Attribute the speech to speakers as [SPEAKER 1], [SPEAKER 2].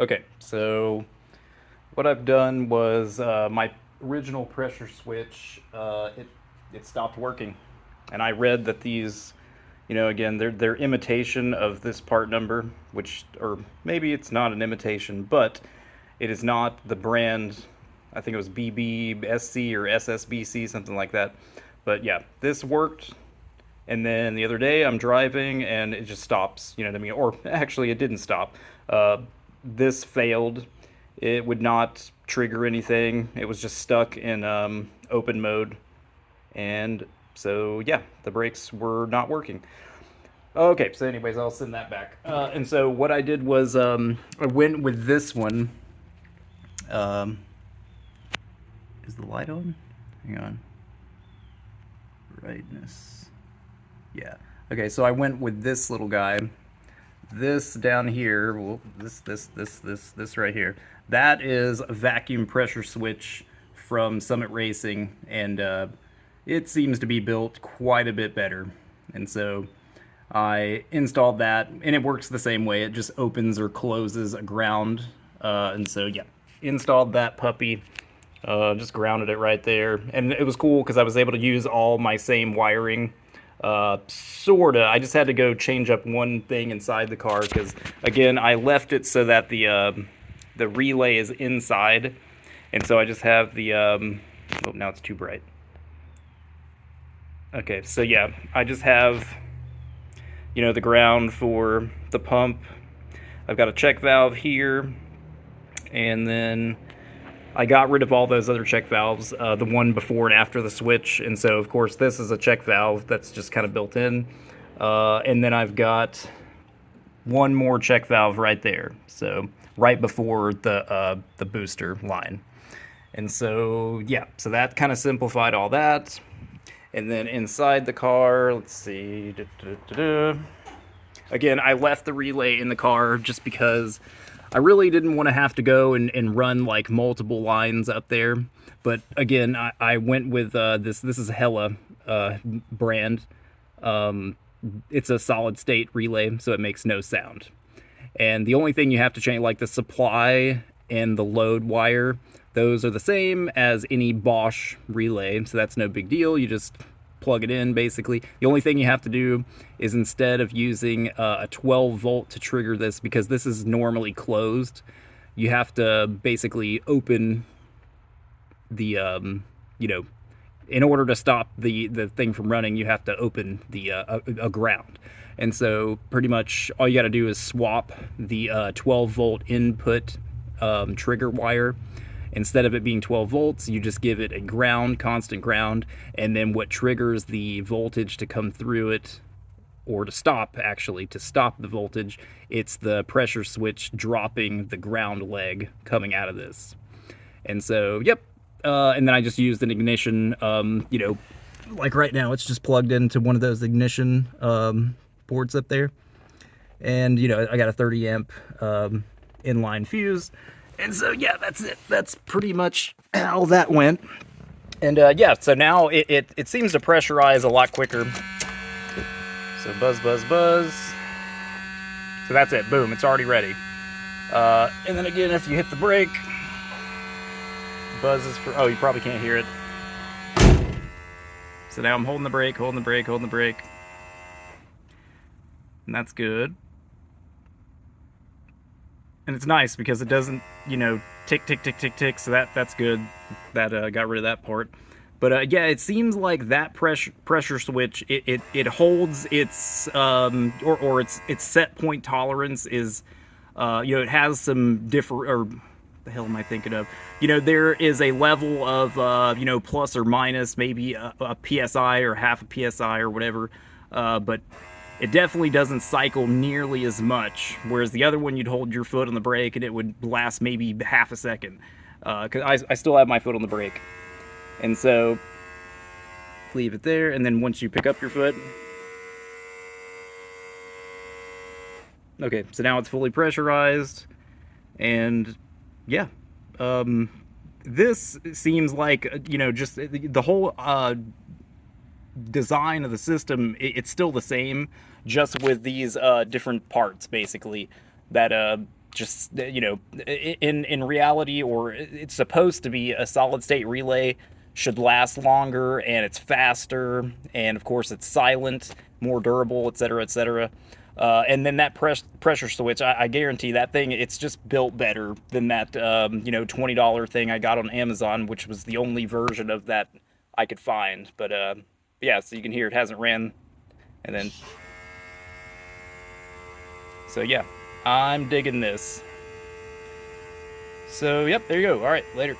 [SPEAKER 1] Okay, so what I've done was my original pressure switch, it stopped working, and I read that these, again, they're imitation of this part number, which, or maybe it's not an imitation, but it is not the brand. I think it was BBSC or SSBC, something like that. But yeah, this worked. And then the other day I'm driving and it just stops, you know what I mean? Or actually, it didn't stop. This failed. It would not trigger anything. It was just stuck in open mode. And so, yeah, the brakes were not working. Okay, so, anyways, I'll send that back. And so, what I did was I went with this one. Um, is the light on? Hang on. Brightness. Yeah. Okay, so I went with this little guy. This down here, well, this right here. That is a vacuum pressure switch from Summit Racing, and it seems to be built quite a bit better. And so I installed that, and it works the same way. It just opens or closes a ground. And so, yeah, installed that puppy. Just grounded it right there. And it was cool because I was able to use all my same wiring. Sorta. I just had to go change up one thing inside the car because, again, I left it so that the relay is inside. And so I just have the... oh, now it's too bright. Okay, so yeah, I just have, the ground for the pump. I've got a check valve here, and then I got rid of all those other check valves, the one before and after the switch, and so of course this is a check valve that's just kind of built in, and then I've got one more check valve right there, so right before the booster line, and so yeah, so that kind of simplified all that. And then inside the car, let's see. Again, I left the relay in the car just because I really didn't want to have to go and run like multiple lines up there. But again, I went with this. This is Hella brand. It's a solid state relay, so it makes no sound. And the only thing you have to change, like the supply and the load wire, those are the same as any Bosch relay, so that's no big deal. You just plug it in, basically. The only thing you have to do is, instead of using a 12 volt to trigger this, because this is normally closed, you have to basically open the, in order to stop the thing from running, you have to open the a ground. And so pretty much all you got to do is swap the 12 volt input trigger wire. Instead of it being 12 volts, you just give it a ground, constant ground, and then what triggers the voltage to come through it, or to stop, actually, to stop the voltage, it's the pressure switch dropping the ground leg coming out of this. And so, yep, and then I just used an ignition, like right now, it's just plugged into one of those ignition ports up there. And, I got a 30 amp inline fuse. And so, yeah, that's it. That's pretty much how that went. And, yeah, so now it seems to pressurize a lot quicker. So buzz, buzz, buzz. So that's it. Boom, it's already ready. And then again, if you hit the brake, buzzes for... Oh, you probably can't hear it. So now I'm holding the brake, holding the brake, holding the brake. And that's good. And it's nice because it doesn't, tick, tick, tick, tick, tick. So that's good. That got rid of that part. But yeah, it seems like that pressure switch, it holds its or its set point tolerance is, it has some different, or the hell am I thinking of? There is a level of plus or minus maybe a psi or half a psi or whatever, but it definitely doesn't cycle nearly as much, whereas the other one, you'd hold your foot on the brake and it would last maybe half a second, because I still have my foot on the brake. And so, leave it there, and then once you pick up your foot... Okay, so now it's fully pressurized, and yeah. This seems like, just the whole design of the system, it's still the same, just with these different parts, basically, that just, you know, in reality, or it's supposed to be, a solid state relay should last longer, and it's faster, and of course it's silent, more durable, etc., etc. And then that pressure switch, I guarantee that thing, it's just built better than that, you know, $20 thing I got on Amazon, which was the only version of that I could find. But yeah, so you can hear it hasn't ran, and then so yeah, I'm digging this. So yep, there you go. All right, later.